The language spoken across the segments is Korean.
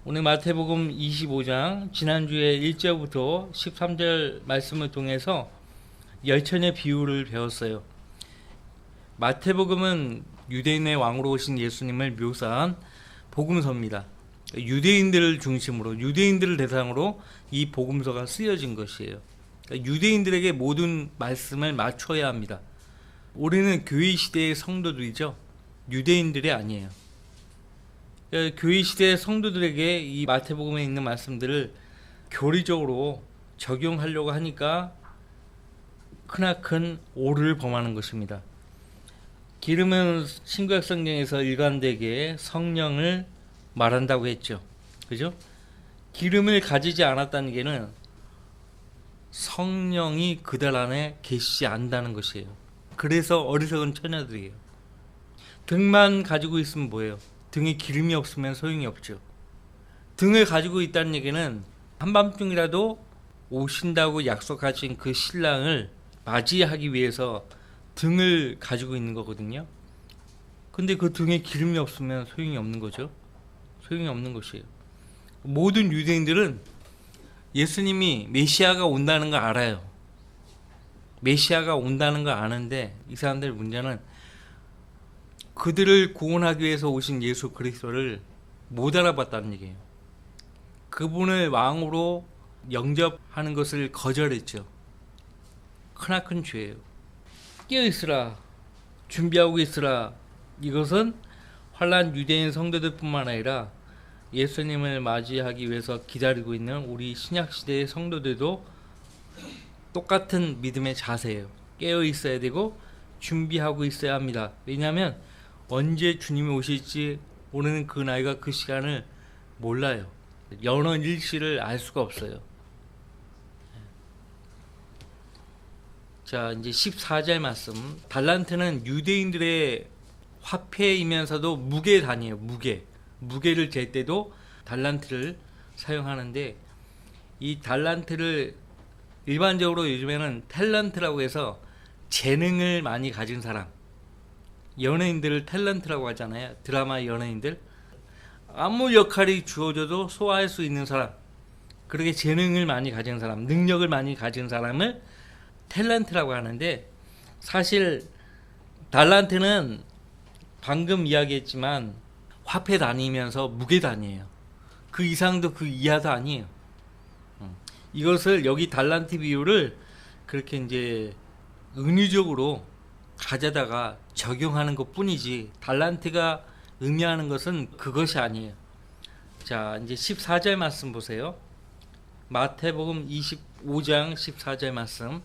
오늘 마태복음 25장 지난주에 1절부터 13절 말씀을 통해서 열천의 비유를 배웠어요. 마태복음은 유대인의 왕으로 오신 예수님을 묘사한 복음서입니다. 유대인들을 중심으로, 유대인들을 대상으로 이 복음서가 쓰여진 것이에요. 유대인들에게 모든 말씀을 맞춰야 합니다. 우리는 교회 시대의 성도들이죠. 유대인들이 아니에요. 교회 시대 성도들에게 이 마태복음에 있는 말씀들을 교리적으로 적용하려고 하니까 크나큰 오류를 범하는 것입니다. 기름은 신구약 성경에서 일관되게 성령을 말한다고 했죠. 그죠? 기름을 가지지 않았다는 게는 성령이 그들 안에 계시지 않는다는 것이에요. 그래서 어리석은 처녀들이에요. 등만 가지고 있으면 뭐예요? 등에 기름이 없으면 소용이 없죠. 등을 가지고 있다는 얘기는 한밤중이라도 오신다고 약속하신 그 신랑을 맞이하기 위해서 등을 가지고 있는 거거든요. 근데 그 등에 기름이 없으면 소용이 없는 거죠. 소용이 없는 것이에요. 모든 유대인들은 예수님이 메시아가 온다는 걸 알아요. 메시아가 온다는 걸 아는데 이 사람들 문제는 그들을 구원하기 위해서 오신 예수 그리스도를 못 알아봤다는 얘기예요. 그분을 왕으로 영접하는 것을 거절했죠. 크나큰 죄예요. 깨어있으라, 준비하고 있으라. 이것은 환난 유대인 성도들뿐만 아니라 예수님을 맞이하기 위해서 기다리고 있는 우리 신약시대의 성도들도 똑같은 믿음의 자세예요. 깨어 있어야 되고 준비하고 있어야 합니다. 왜냐하면 언제 주님이 오실지 오는 그 나이가 그 시간을 몰라요. 연원일시를 알 수가 없어요. 자, 이제 14절 말씀. 달란트는 유대인들의 화폐이면서도 무게 단위예요. 무게를 잴 때도 달란트를 사용하는데 이 달란트를 일반적으로 요즘에는 탤런트라고 해서 재능을 많이 가진 사람, 연예인들을 탤런트라고 하잖아요. 드라마 연예인들. 아무 역할이 주어져도 소화할 수 있는 사람, 그렇게 재능을 많이 가진 사람, 능력을 많이 가진 사람을 탤런트라고 하는데, 사실 달란트는 방금 이야기했지만 화폐 단위면서 무게 단위예요. 그 이상도 그 이하도 아니에요. 이것을 여기 달란트 비유를 그렇게 이제 은유적으로 가져다가 적용하는 것 뿐이지 달란트가 의미하는 것은 그것이 아니에요. 자, 이제 14절 말씀 보세요. 마태복음 25장 14절 말씀.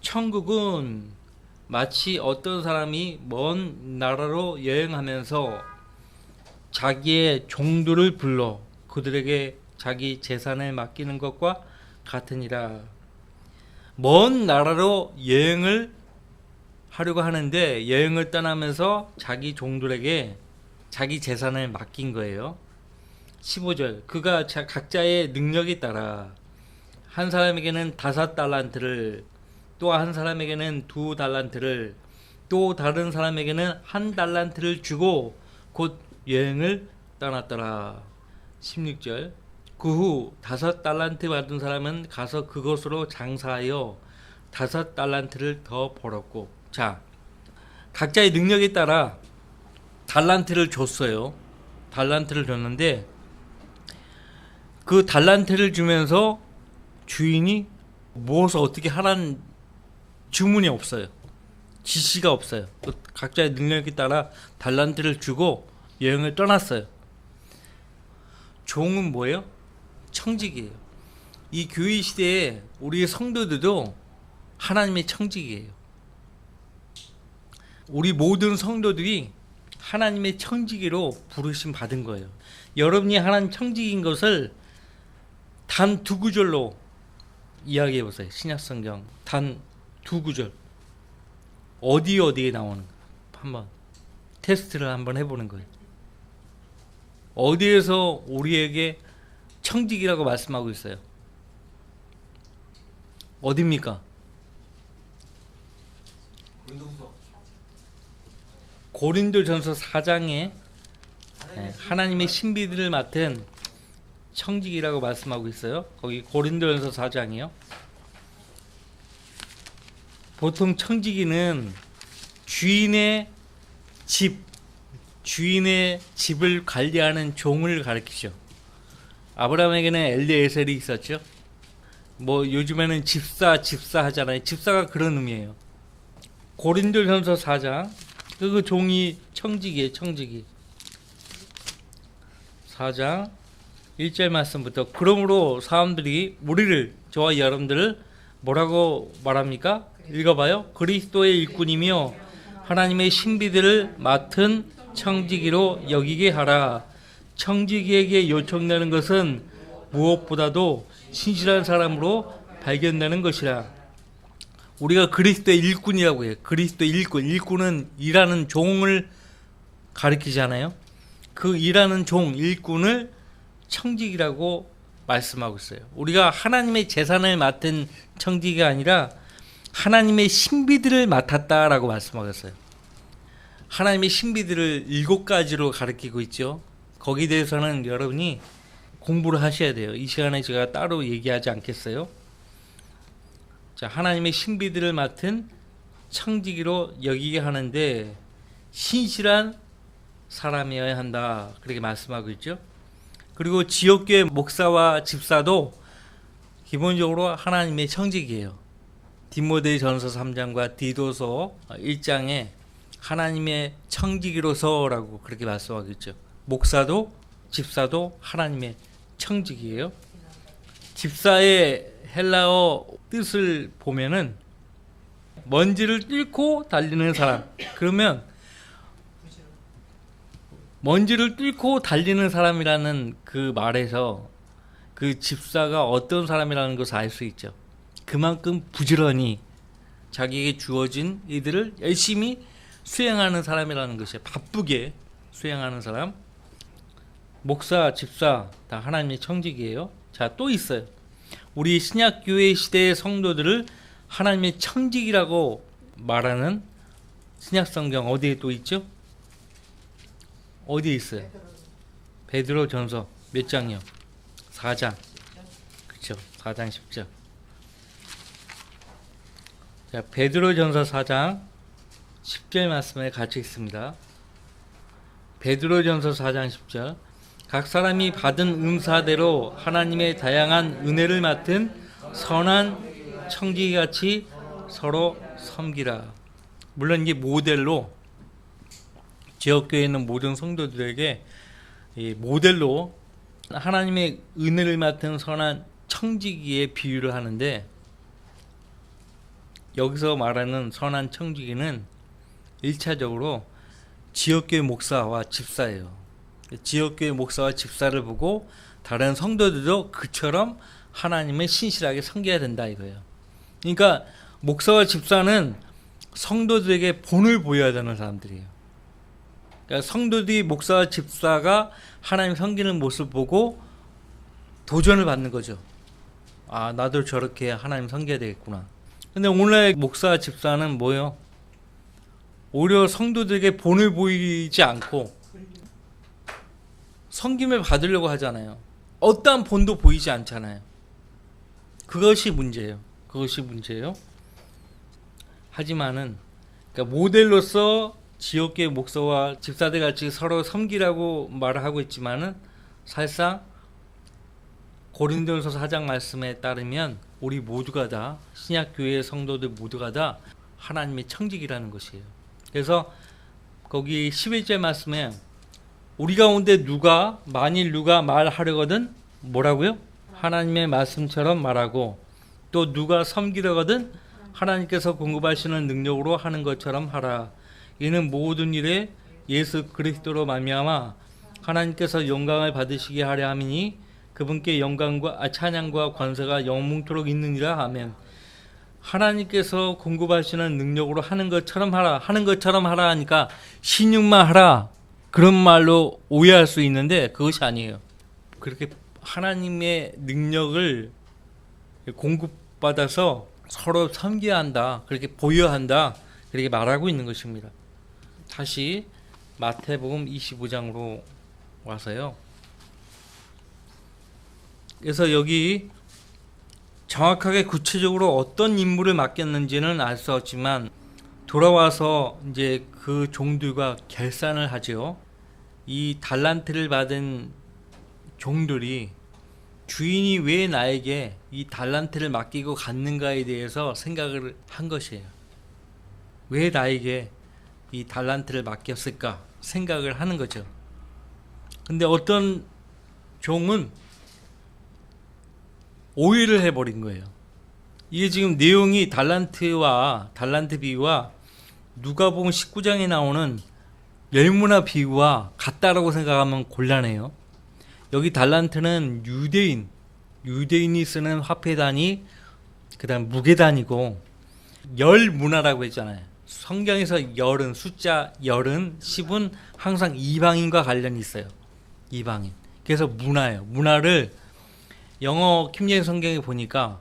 천국은 마치 어떤 사람이 먼 나라로 여행하면서 자기의 종들을 불러 그들에게 자기 재산을 맡기는 것과 같으니라. 먼 나라로 여행을 하려고 하는데 여행을 떠나면서 자기 종들에게 자기 재산을 맡긴 거예요. 15절. 그가 각자의 능력에 따라 한 사람에게는 5달란트를, 또 한 사람에게는 2달란트를, 또 다른 사람에게는 1달란트를 주고 곧 여행을 떠났더라. 16절. 그 후 5달란트 받은 사람은 가서 그것으로 장사하여 5달란트를 더 벌었고. 자, 각자의 능력에 따라 달란트를 줬어요. 달란트를 줬는데 그 달란트를 주면서 주인이 무엇을 어떻게 하라는 주문이 없어요. 지시가 없어요. 각자의 능력에 따라 달란트를 주고 여행을 떠났어요. 종은 뭐예요? 청직이에요. 이 교회 시대에 우리 성도들도 하나님의 청직이에요. 우리 모든 성도들이 하나님의 청지기로 부르심 받은 거예요. 여러분이 하나님 청지기인 것을 단 2구절로 이야기해 보세요. 신약성경 단 2구절. 어디에 나오는 거예요? 한번 테스트를 한번 해보는 거예요. 어디에서 우리에게 청지기라고 말씀하고 있어요? 어디입니까? 고린도전서 4장에 하나님의 신비들을 맡은 청직이라고 말씀하고 있어요. 거기 고린도전서 4장이요. 보통 청지기는 주인의 집을 관리하는 종을 가리키죠. 아브라함에게는 엘리에셀이 있었죠. 뭐 요즘에는 집사 하잖아요. 집사가 그런 의미예요. 고린도전서 4장 그 종이 청지기예요. 청지기. 4장 1절 말씀부터 그러므로 사람들이 우리를 저와 여러분들을 뭐라고 말합니까? 읽어봐요. 그리스도의 일꾼이며 하나님의 신비들을 맡은 청지기로 여기게 하라. 청지기에게 요청되는 것은 무엇보다도 신실한 사람으로 발견되는 것이라. 우리가 그리스도의 일꾼이라고 해요. 그리스도의 일꾼은 일하는 종을 가리키잖아요. 그 일하는 종, 일꾼을 청지기라고 말씀하고 있어요. 우리가 하나님의 재산을 맡은 청지기가 아니라 하나님의 신비들을 맡았다라고 말씀하셨어요. 하나님의 신비들을 7가지로 가리키고 있죠. 거기에 대해서는 여러분이 공부를 하셔야 돼요. 이 시간에 제가 따로 얘기하지 않겠어요. 자, 하나님의 신비들을 맡은 청지기로 여기게 하는데 신실한 사람이어야 한다. 그렇게 말씀하고 있죠. 그리고 지역교회 목사와 집사도 기본적으로 하나님의 청지기예요. 디모데전서 3장과 디도서 1장에 하나님의 청지기로서라고 그렇게 말씀하고 있죠. 목사도 집사도 하나님의 청지기예요. 집사의 헬라어 뜻을 보면은 먼지를 뚫고 달리는 사람. 그러면 먼지를 뚫고 달리는 사람이라는 그 말에서 그 집사가 어떤 사람이라는 것을 알 수 있죠. 그만큼 부지런히 자기에게 주어진 일들을 열심히 수행하는 사람이라는 것이에요. 바쁘게 수행하는 사람. 목사, 집사 다 하나님의 청지기예요. 자, 또 있어요. 우리 신약교회 시대의 성도들을 하나님의 청지기라고 말하는 신약성경 어디에 또 있죠? 어디에 있어요? 베드로전서 몇 장이요? 4장. 그렇죠. 4장 10절. 자, 베드로전서 4장 10절 말씀에 같이 있습니다. 베드로전서 4장 10절. 각 사람이 받은 은사대로 하나님의 다양한 은혜를 맡은 선한 청지기같이 서로 섬기라. 물론 이게 모델로 지역교회에 있는 모든 성도들에게 모델로 하나님의 은혜를 맡은 선한 청지기의 비유를 하는데, 여기서 말하는 선한 청지기는 1차적으로 지역교회 목사와 집사예요. 지역교회 목사와 집사를 보고 다른 성도들도 그처럼 하나님을 신실하게 섬겨야 된다 이거예요. 그러니까 목사와 집사는 성도들에게 본을 보여야 되는 사람들이에요. 그러니까 성도들이 목사와 집사가 하나님 섬기는 모습을 보고 도전을 받는 거죠. 아, 나도 저렇게 하나님 섬겨야 되겠구나. 근데 오늘날 목사와 집사는 뭐예요? 오히려 성도들에게 본을 보이지 않고 섬김을 받으려고 하잖아요. 어떠한 본도 보이지 않잖아요. 그것이 문제예요. 하지만은 그러니까 모델로서 지역계 목사와 집사들 같이 서로 섬기라고 말을 하고 있지만은 사실상 고린도전서 4장 말씀에 따르면 우리 모두가 다 신약교회의 성도들 모두가 다 하나님의 청지기라는 것이에요. 그래서 거기 11절 말씀에 우리 가운데 만일 누가 말하려거든 뭐라고요? 하나님의 말씀처럼 말하고, 또 누가 섬기려거든 하나님께서 공급하시는 능력으로 하는 것처럼 하라. 이는 모든 일에 예수 그리스도로 말미암아 하나님께서 영광을 받으시게 하려 함이니 그분께 영광과 찬양과 권세가 영원토록 있느니라. 아멘. 하나님께서 공급하시는 능력으로 하는 것처럼 하라. 하는 것처럼 하라 하니까 신육만 하라, 그런 말로 오해할 수 있는데 그것이 아니에요. 그렇게 하나님의 능력을 공급받아서 서로 섬겨야 한다, 그렇게 보여야 한다, 그렇게 말하고 있는 것입니다. 다시 마태복음 25장으로 와서요. 그래서 여기 정확하게 구체적으로 어떤 임무를 맡겼는지는 알 수 없지만 돌아와서 이제 그 종들과 결산을 하죠. 이 달란트를 받은 종들이 주인이 왜 나에게 이 달란트를 맡기고 갔는가에 대해서 생각을 한 것이에요. 왜 나에게 이 달란트를 맡겼을까 생각을 하는 거죠. 근데 어떤 종은 오해를 해버린 거예요. 이게 지금 내용이 달란트 비유와 누가복음 19장에 나오는 열무나 비유와 같다라고 생각하면 곤란해요. 여기 달란트는 유대인이 쓰는 화폐 단위, 그다음 무게 단위고 열 문화라고 했잖아요. 성경에서 열은 숫자 열은 10은 항상 이방인과 관련이 있어요. 이방인. 그래서 문화예요. 문화를 영어 킴제임 성경에 보니까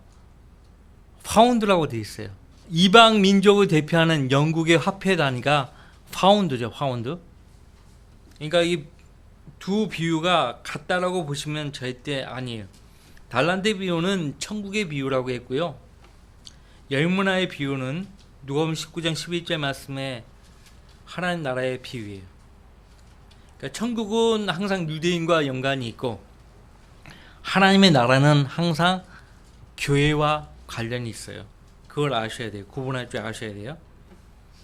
파운드라고 되어 있어요. 이방 민족을 대표하는 영국의 화폐 단위가 파운드죠. 파운드. 그러니까 이 두 비유가 같다라고 보시면 절대 아니에요. 달란트 비유는 천국의 비유라고 했고요. 열문화의 비유는 누가복음 19장 11절 말씀에 하나님 나라의 비유예요. 그러니까 천국은 항상 유대인과 연관이 있고 하나님의 나라는 항상 교회와 관련이 있어요. 그걸 아셔야 돼요. 구분할 줄 아셔야 돼요.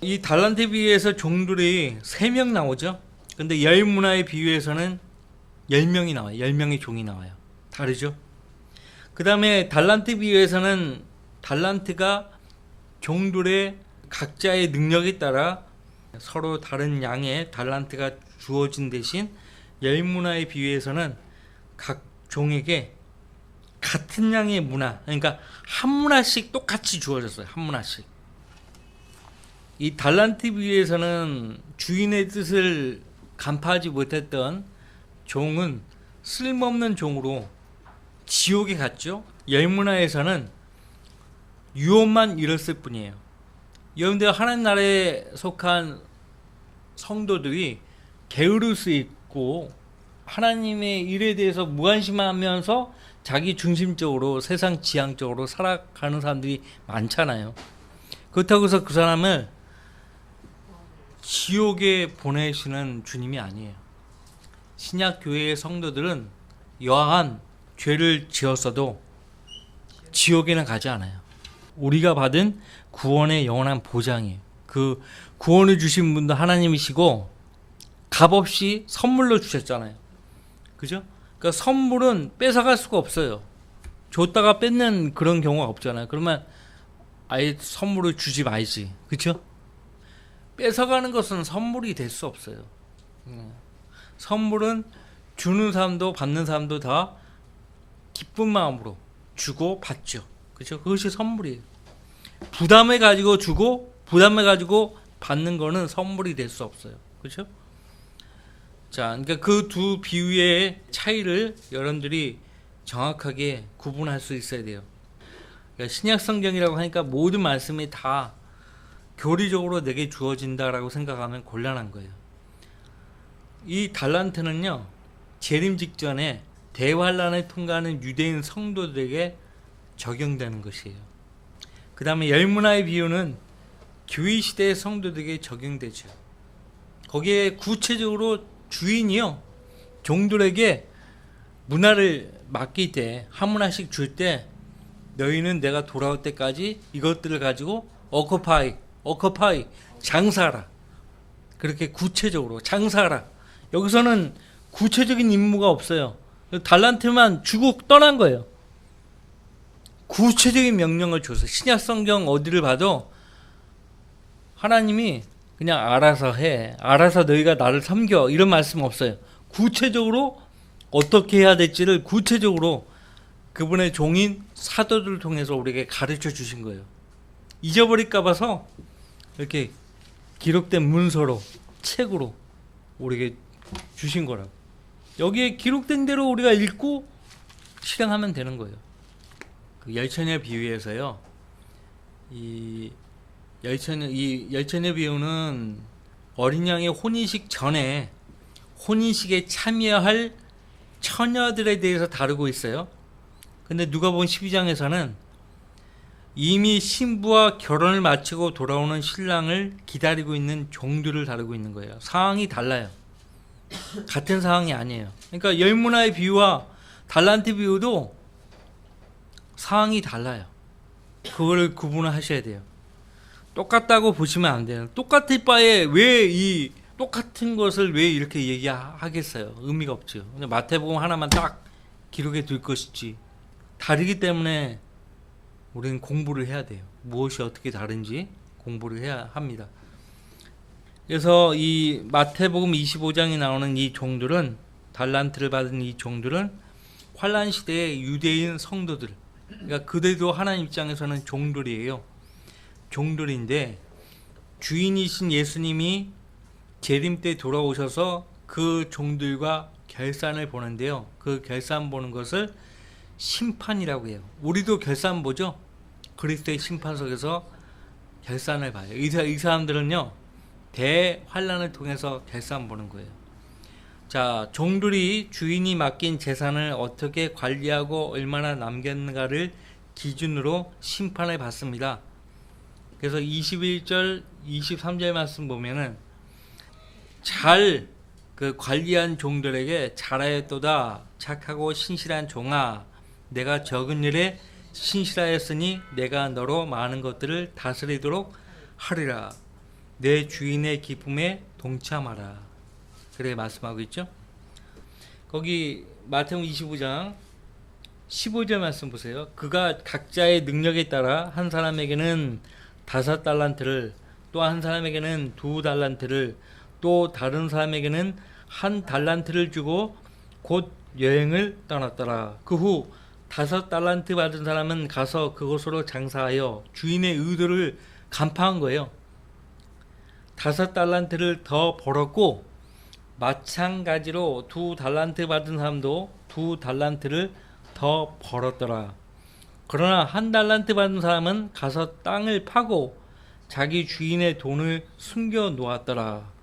이 달란트 비유에서 종들이 3명 나오죠. 근데 열문화의 비유에서는 10명이 나와요. 10명의 종이 나와요. 다르죠? 그 다음에 달란트 비유에서는 달란트가 종들의 각자의 능력에 따라 서로 다른 양의 달란트가 주어진 대신 열문화의 비유에서는 각 종에게 같은 양의 문화, 그러니까 한 문화씩 똑같이 주어졌어요. 한 문화씩. 이 달란트 비유에서는 주인의 뜻을 간파하지 못했던 종은 쓸모없는 종으로 지옥에 갔죠. 열문화에서는 유업만 잃었을 뿐이에요. 여러분들 하나님 나라에 속한 성도들이 게으를 수 있고 하나님의 일에 대해서 무관심하면서 자기 중심적으로 세상 지향적으로 살아가는 사람들이 많잖아요. 그렇다고 해서 그 사람을 지옥에 보내시는 주님이 아니에요. 신약교회의 성도들은 여하간 죄를 지었어도 지옥에는 가지 않아요. 우리가 받은 구원의 영원한 보장이에요. 그 구원을 주신 분도 하나님이시고 값없이 선물로 주셨잖아요. 그죠? 그러니까 선물은 뺏어갈 수가 없어요. 줬다가 뺏는 그런 경우가 없잖아요. 그러면 아예 선물을 주지 말지. 그렇죠? 뺏어가는 것은 선물이 될 수 없어요. 선물은 주는 사람도 받는 사람도 다 기쁜 마음으로 주고 받죠. 그렇죠? 그것이 선물이에요. 부담해 가지고 주고 부담해 가지고 받는 거는 선물이 될 수 없어요. 그렇죠? 자, 그러니까 그 두 비유의 차이를 여러분들이 정확하게 구분할 수 있어야 돼요. 그러니까 신약 성경이라고 하니까 모든 말씀이 다 교리적으로 내게 주어진다라고 생각하면 곤란한 거예요. 이 달란트는요, 재림 직전에 대환란을 통과하는 유대인 성도들에게 적용되는 것이에요. 그 다음에 열문화의 비유는 교회 시대의 성도들에게 적용되죠. 거기에 구체적으로 주인이요, 종들에게 문화를 맡길 때, 한 문화씩 줄 때, 너희는 내가 돌아올 때까지 이것들을 가지고 오커파이, 장사하라. 그렇게 구체적으로 장사하라. 여기서는 구체적인 임무가 없어요. 달란트만 주고 떠난 거예요. 구체적인 명령을 줘서 신약 성경 어디를 봐도 하나님이 그냥 알아서 해. 알아서 너희가 나를 섬겨. 이런 말씀 없어요. 구체적으로 어떻게 해야 될지를 구체적으로 그분의 종인 사도들을 통해서 우리에게 가르쳐 주신 거예요. 잊어버릴까 봐서 이렇게 기록된 문서로, 책으로 우리에게 주신 거라고. 여기에 기록된 대로 우리가 읽고 실행하면 되는 거예요. 그 열처녀 비유에서요, 이 열처녀 비유는 어린 양의 혼인식 전에 혼인식에 참여할 처녀들에 대해서 다루고 있어요. 근데 누가복음 12장에서는 이미 신부와 결혼을 마치고 돌아오는 신랑을 기다리고 있는 종들을 다루고 있는 거예요. 상황이 달라요. 같은 상황이 아니에요. 그러니까 열문화의 비유와 달란트 비유도 상황이 달라요. 그거를 구분을 하셔야 돼요. 똑같다고 보시면 안 돼요. 똑같을 바에 왜 이 똑같은 것을 왜 이렇게 얘기하겠어요? 의미가 없죠. 근데 마태복음 하나만 딱 기록해 둘 것이지. 다르기 때문에 우리는 공부를 해야 돼요. 무엇이 어떻게 다른지 공부를 해야 합니다. 그래서 이 마태복음 25장에 나오는 이 종들은, 달란트를 받은 이 종들은 환란 시대의 유대인 성도들, 그러니까 그들도 하나님 입장에서는 종들이에요. 종들인데 주인이신 예수님이 재림 때 돌아오셔서 그 종들과 결산을 보는데요. 그 결산 보는 것을 심판이라고 해요. 우리도 결산 보죠. 그리스도의 심판석에서 결산을 봐요. 이 사람들은요, 대환란을 통해서 결산 보는 거예요. 자, 종들이 주인이 맡긴 재산을 어떻게 관리하고 얼마나 남겼는가를 기준으로 심판을 받습니다. 그래서 21절, 23절 말씀 보면은 잘 그 관리한 종들에게 잘하였도다 착하고 신실한 종아, 내가 적은 일에 신실하였으니 내가 너로 많은 것들을 다스리도록 하리라. 내 주인의 기쁨에 동참하라. 그래 말씀하고 있죠. 거기 마태복음 25장 15절 말씀 보세요. 그가 각자의 능력에 따라 한 사람에게는 5달란트를, 또 한 사람에게는 2달란트를, 또 다른 사람에게는 1달란트를 주고 곧 여행을 떠났더라. 그 후 5달란트 받은 사람은 가서 그곳으로 장사하여 주인의 의도를 간파한 거예요. 5달란트를 더 벌었고, 마찬가지로 2달란트 받은 사람도 2달란트를 더 벌었더라. 그러나 1달란트 받은 사람은 가서 땅을 파고 자기 주인의 돈을 숨겨 놓았더라.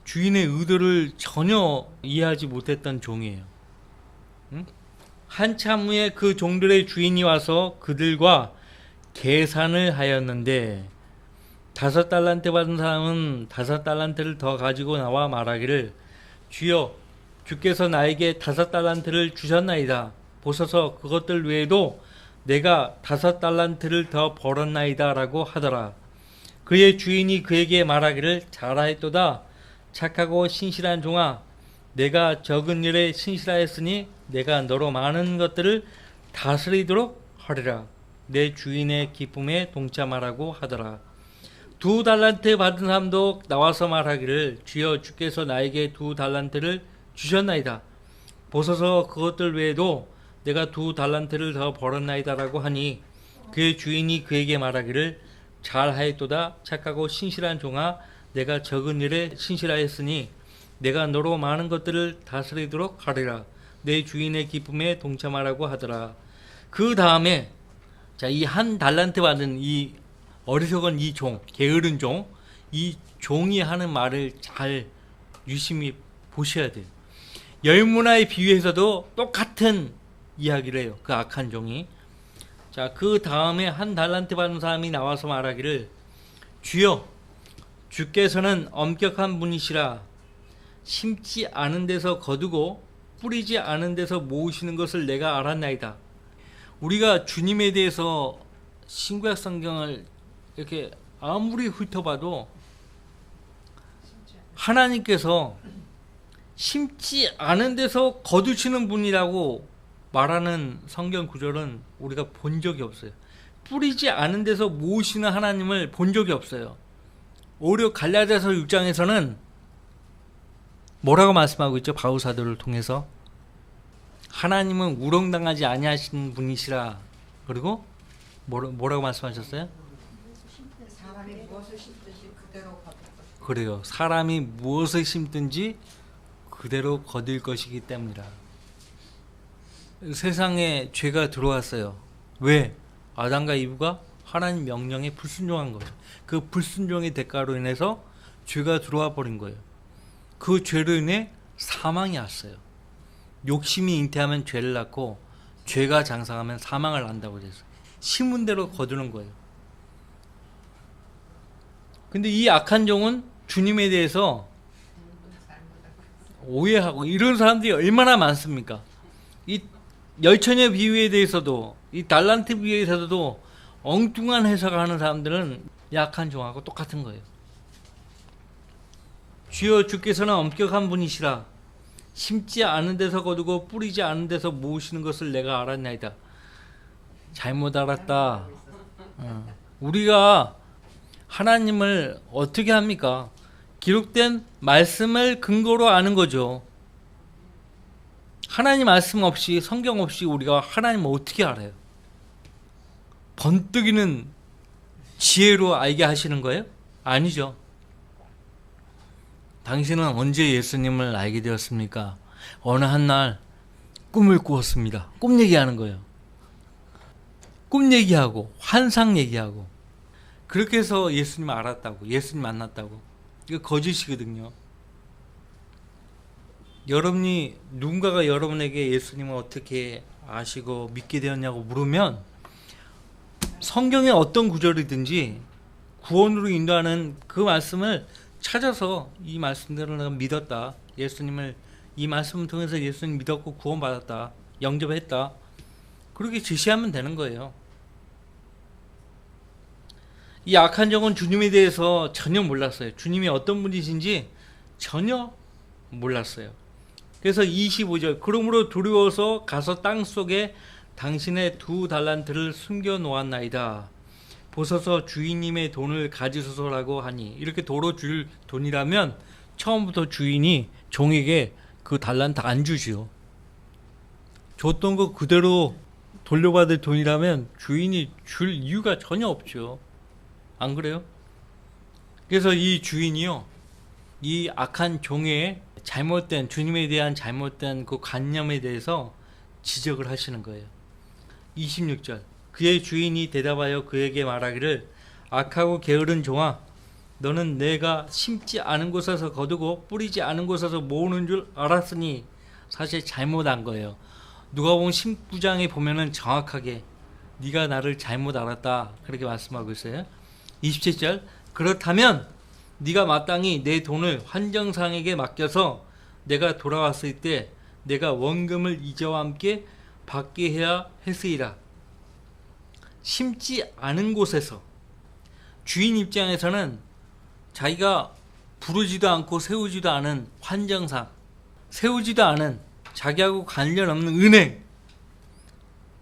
주인의 의도를 전혀 이해하지 못했던 종이에요. 한참 후에 그 종들의 주인이 와서 그들과 계산을 하였는데 5달란트 받은 사람은 5달란트를 더 가지고 나와 말하기를, 주여, 주께서 나에게 5달란트를 주셨나이다. 보소서, 그것들 외에도 내가 5달란트를 더 벌었나이다 라고 하더라. 그의 주인이 그에게 말하기를, 잘하였도다 착하고 신실한 종아, 내가 적은 일에 신실하였으니 내가 너로 많은 것들을 다스리도록 하리라. 내 주인의 기쁨에 동참하라고 하더라. 2달란트 받은 사람도 나와서 말하기를, 주여, 주께서 나에게 2달란트를 주셨나이다. 보소서, 그것들 외에도 내가 2달란트를 더 벌었나이다 라고 하니, 그의 주인이 그에게 말하기를, 잘하였도다 착하고 신실한 종아, 내가 적은 일에 신실하였으니 내가 너로 많은 것들을 다스리도록 하리라. 내 주인의 기쁨에 동참하라고 하더라. 그 다음에 자, 이 1달란트 받은 이 어리석은 이 종, 게으른 종, 이 종이 하는 말을 잘 유심히 보셔야 돼요. 열문화의 비유에서도 똑같은 이야기를 해요. 그 악한 종이. 자, 그 다음에 1달란트 받은 사람이 나와서 말하기를, 주여, 주께서는 엄격한 분이시라. 심지 않은 데서 거두고 뿌리지 않은 데서 모으시는 것을 내가 알았나이다. 우리가 주님에 대해서 신구약 성경을 이렇게 아무리 훑어봐도 하나님께서 심지 않은 데서 거두시는 분이라고 말하는 성경 구절은 우리가 본 적이 없어요. 뿌리지 않은 데서 모으시는 하나님을 본 적이 없어요. 오히려 갈라디아서 6장에서는 뭐라고 말씀하고 있죠? 바울 사도를 통해서 하나님은 우롱당하지 아니하신 분이시라. 그리고 뭐라고 말씀하셨어요? 사람이 무엇을 심든지 그대로 거둘 것이다. 그래요. 사람이 무엇을 심든지 그대로 거둘 것이기 때문이라. 세상에 죄가 들어왔어요. 왜? 아담과 이브가 하나님 명령에 불순종한 거예요. 그 불순종의 대가로 인해서 죄가 들어와 버린 거예요. 그 죄로 인해 사망이 왔어요. 욕심이 잉태하면 죄를 낳고 죄가 장성하면 사망을 난다고 그랬어요. 심은 대로 거두는 거예요. 근데 이 악한 종은 주님에 대해서 오해하고 이런 사람들이 얼마나 많습니까? 이 열처녀 비유에 대해서도 이 달란트 비유에 대해서도 엉뚱한 해석을 하는 사람들은 약한 종하고 똑같은 거예요. 주여 주께서는 엄격한 분이시라 심지 않은 데서 거두고 뿌리지 않은 데서 모으시는 것을 내가 알았나이다. 잘못 알았다. 우리가 하나님을 어떻게 합니까? 기록된 말씀을 근거로 아는 거죠. 하나님 말씀 없이 성경 없이 우리가 하나님을 어떻게 알아요? 번뜩이는 지혜로 알게 하시는 거예요? 아니죠. 당신은 언제 예수님을 알게 되었습니까? 어느 한날 꿈을 꾸었습니다. 꿈 얘기하는 거예요. 꿈 얘기하고 환상 얘기하고 그렇게 해서 예수님 알았다고, 예수님 만났다고. 이거 거짓이거든요. 여러분이 누군가가 여러분에게 예수님을 어떻게 아시고 믿게 되었냐고 물으면 성경의 어떤 구절이든지 구원으로 인도하는 그 말씀을 찾아서 이 말씀대로 내가 믿었다. 예수님을 이 말씀을 통해서 예수님 믿었고 구원받았다. 영접했다. 그렇게 제시하면 되는 거예요. 이 악한 종은 주님에 대해서 전혀 몰랐어요. 주님이 어떤 분이신지 전혀 몰랐어요. 그래서 25절 그러므로 두려워서 가서 땅속에 당신의 2달란트를 숨겨 놓았나이다. 보소서 주인님의 돈을 가지소서라고 하니 이렇게 도로 줄 돈이라면 처음부터 주인이 종에게 그 달란트 안 주지요. 줬던 거 그대로 돌려받을 돈이라면 주인이 줄 이유가 전혀 없죠. 안 그래요? 그래서 이 주인이요, 이 악한 종의 잘못된 주님에 대한 잘못된 그 관념에 대해서 지적을 하시는 거예요. 26절 그의 주인이 대답하여 그에게 말하기를 악하고 게으른 종아 너는 내가 심지 않은 곳에서 거두고 뿌리지 않은 곳에서 모으는 줄 알았으니 사실 잘못한 거예요. 누가복음 19장에 보면은 정확하게 네가 나를 잘못 알았다 그렇게 말씀하고 있어요. 27절 그렇다면 네가 마땅히 내 돈을 환정상에게 맡겨서 내가 돌아왔을 때 내가 원금을 이자와 함께 받게 해야 했으리라. 심지 않은 곳에서 주인 입장에서는 자기가 부르지도 않고 세우지도 않은 환정상, 세우지도 않은 자기하고 관련 없는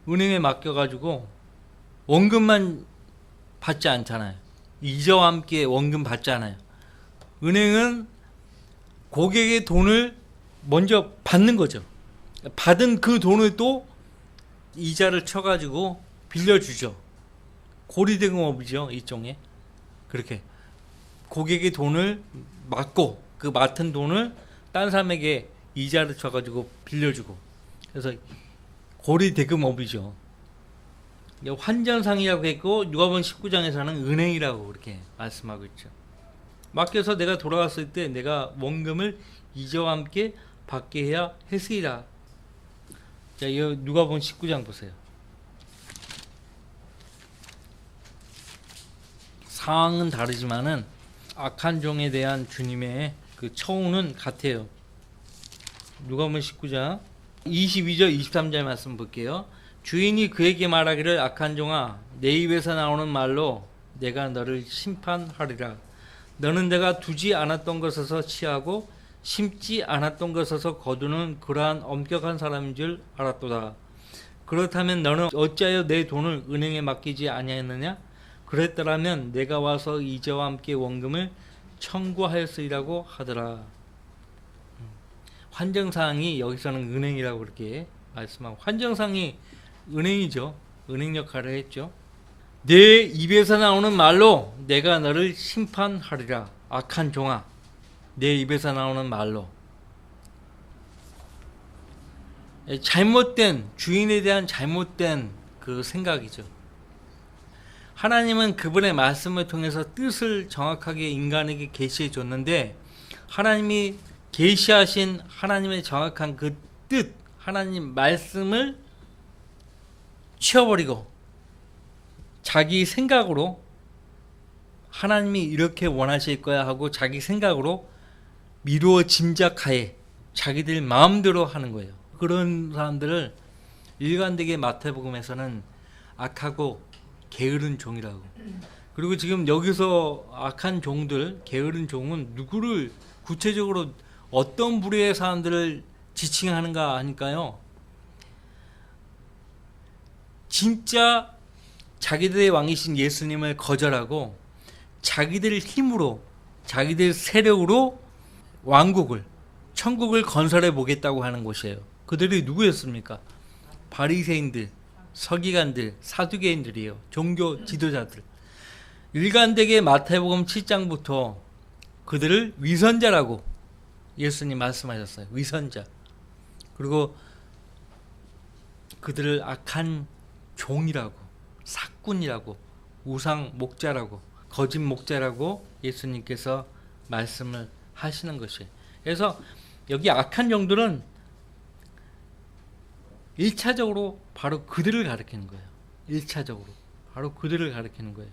은행에 맡겨가지고 원금만 받지 않잖아요. 이자와 함께 원금 받잖아요. 은행은 고객의 돈을 먼저 받는 거죠. 받은 그 돈을 또 이자를 쳐가지고 빌려주죠. 고리대금업이죠. 일종의. 그렇게 고객의 돈을 맡고 그 맡은 돈을 딴 사람에게 이자를 쳐가지고 빌려주고 그래서 고리대금업이죠. 환전상이라고 했고 누가복음 19장에서는 은행이라고 그렇게 말씀하고 있죠. 맡겨서 내가 돌아왔을 때 내가 원금을 이자와 함께 받게 해야 했으리라. 자, 이 누가복음 19장 보세요. 상황은 다르지만은 악한 종에 대한 주님의 그 처우는 같아요. 누가복음 19장 22절 23절 말씀 볼게요. 주인이 그에게 말하기를 악한 종아 내 입에서 나오는 말로 내가 너를 심판하리라. 너는 내가 두지 않았던 것에서 취하고 심지 않았던 것에서 거두는 그러한 엄격한 사람인 줄 알았도다. 그렇다면 너는 어찌하여 내 돈을 은행에 맡기지 아니하였느냐? 그랬더라면 내가 와서 이자와 함께 원금을 청구하였으리라고 하더라. 환정상이 여기서는 은행이라고 그렇게 말씀하고 환정상이 은행이죠. 은행 역할을 했죠. 내 입에서 나오는 말로 내가 너를 심판하리라. 악한 종아 내 입에서 나오는 말로 잘못된 주인에 대한 잘못된 그 생각이죠. 하나님은 그분의 말씀을 통해서 뜻을 정확하게 인간에게 계시해 줬는데 하나님이 계시하신 하나님의 정확한 그 뜻 하나님 말씀을 치워버리고 자기 생각으로 하나님이 이렇게 원하실 거야 하고 자기 생각으로 미루어 짐작하에 자기들 마음대로 하는 거예요. 그런 사람들을 일관되게 마태복음에서는 악하고 게으른 종이라고. 그리고 지금 여기서 악한 종들, 게으른 종은 누구를 구체적으로 어떤 부류의 사람들을 지칭하는가 하니까요. 진짜 자기들의 왕이신 예수님을 거절하고 자기들 힘으로, 자기들 세력으로 왕국을, 천국을 건설해 보겠다고 하는 것이에요. 그들이 누구였습니까? 바리새인들, 서기관들, 사두개인들이에요. 종교 지도자들. 일관되게 마태복음 7장부터 그들을 위선자라고 예수님 말씀하셨어요. 위선자. 그리고 그들을 악한 종이라고, 사꾼이라고, 우상 목자라고, 거짓 목자라고 예수님께서 말씀을 하시는 것이에요. 그래서 여기 악한 종들은 1차적으로 바로 그들을 가리키는 거예요. 1차적으로 바로 그들을 가리키는 거예요.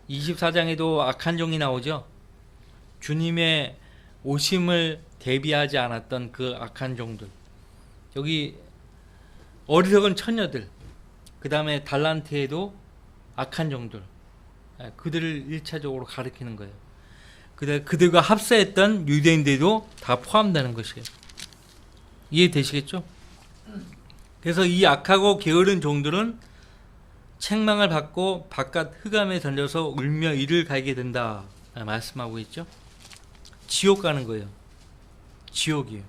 24장에도 악한 종이 나오죠. 주님의 오심을 대비하지 않았던 그 악한 종들. 여기 어리석은 처녀들, 그 다음에 달란트에도 악한 종들, 그들을 1차적으로 가리키는 거예요. 그들과 합세했던 유대인들도 다 포함되는 것이에요. 이해되시겠죠? 그래서 이 악하고 게으른 종들은 책망을 받고 바깥 흑암에 던져서 울며 이를 갈게 된다 말씀하고 있죠. 지옥 가는 거예요. 지옥이에요.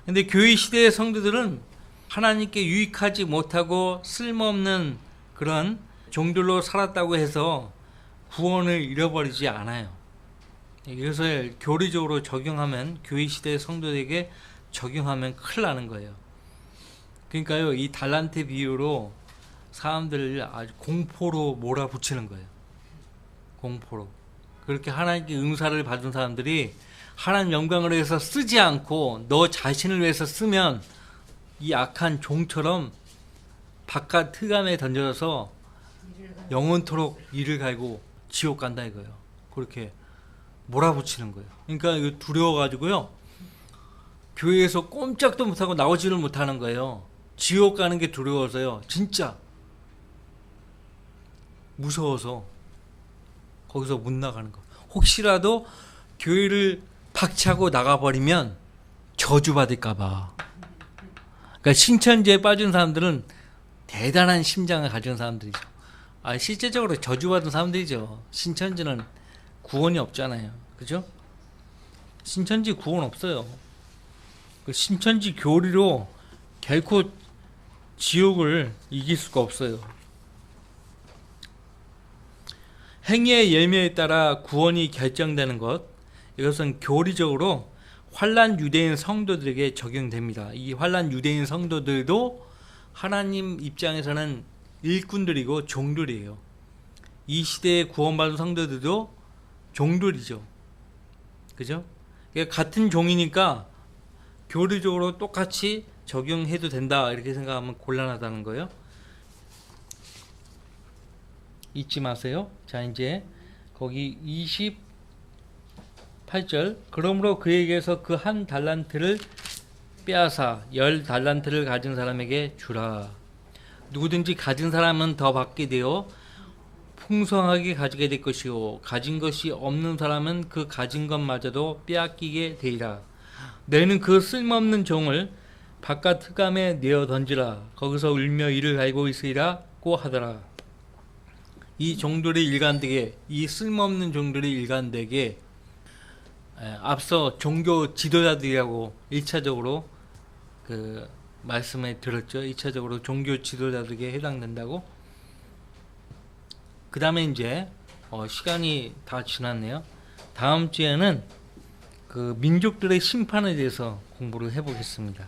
근데 교회 시대의 성도들은 하나님께 유익하지 못하고 쓸모없는 그런 종들로 살았다고 해서 구원을 잃어버리지 않아요. 이것을 교리적으로 적용하면, 교회 시대의 성도들에게 적용하면 큰일 나는 거예요. 그러니까요, 이 달란트 비유로 사람들을 아주 공포로 몰아붙이는 거예요. 공포로. 그렇게 하나님께 은사를 받은 사람들이 하나님 영광을 위해서 쓰지 않고 너 자신을 위해서 쓰면 이 악한 종처럼 바깥 흑암에 던져서 영원토록 이를 갈고 지옥 간다 이거예요. 그렇게 몰아붙이는 거예요. 그러니까 이거 두려워가지고요, 교회에서 꼼짝도 못하고 나오지를 못하는 거예요. 지옥 가는 게 두려워서요. 진짜 무서워서 거기서 못 나가는 거. 혹시라도 교회를 박차고 나가버리면 저주받을까봐. 그러니까 신천지에 빠진 사람들은 대단한 심장을 가진 사람들이죠. 실제적으로 저주받은 사람들이죠. 신천지는 구원이 없잖아요. 그죠? 신천지 구원 없어요. 그 신천지 교리로 결코 지옥을 이길 수가 없어요. 행위의 열매에 따라 구원이 결정되는 것, 이것은 교리적으로 환난 유대인 성도들에게 적용됩니다. 이 환난 유대인 성도들도 하나님 입장에서는 일꾼들이고 종들이에요. 이 시대에 구원받은 성도들도 종들이죠. 그죠? 같은 종이니까 교리적으로 똑같이 적용해도 된다 이렇게 생각하면 곤란하다는 거예요. 잊지 마세요. 자, 이제 거기 28절, 그러므로 그에게서 그 한 달란트를 빼앗아 10달란트를 가진 사람에게 주라. 누구든지 가진 사람은 더 받게 되어 풍성하게 가지게 될 것이요, 가진 것이 없는 사람은 그 가진 것마저도 빼앗기게 되리라. 너희는 그 쓸모없는 종을 바깥 흑암에 내어 던지라. 거기서 울며 이를 갈고 있으리라고 하더라. 이 종들이 일관되게, 이 쓸모없는 종들이 일관되게, 앞서 종교 지도자들이라고 1차적으로 그 말씀에 들었죠. 2차적으로 종교 지도자들에게 해당된다고. 그 다음에 이제 시간이 다 지났네요. 다음 주에는 그 민족들의 심판에 대해서 공부를 해보겠습니다.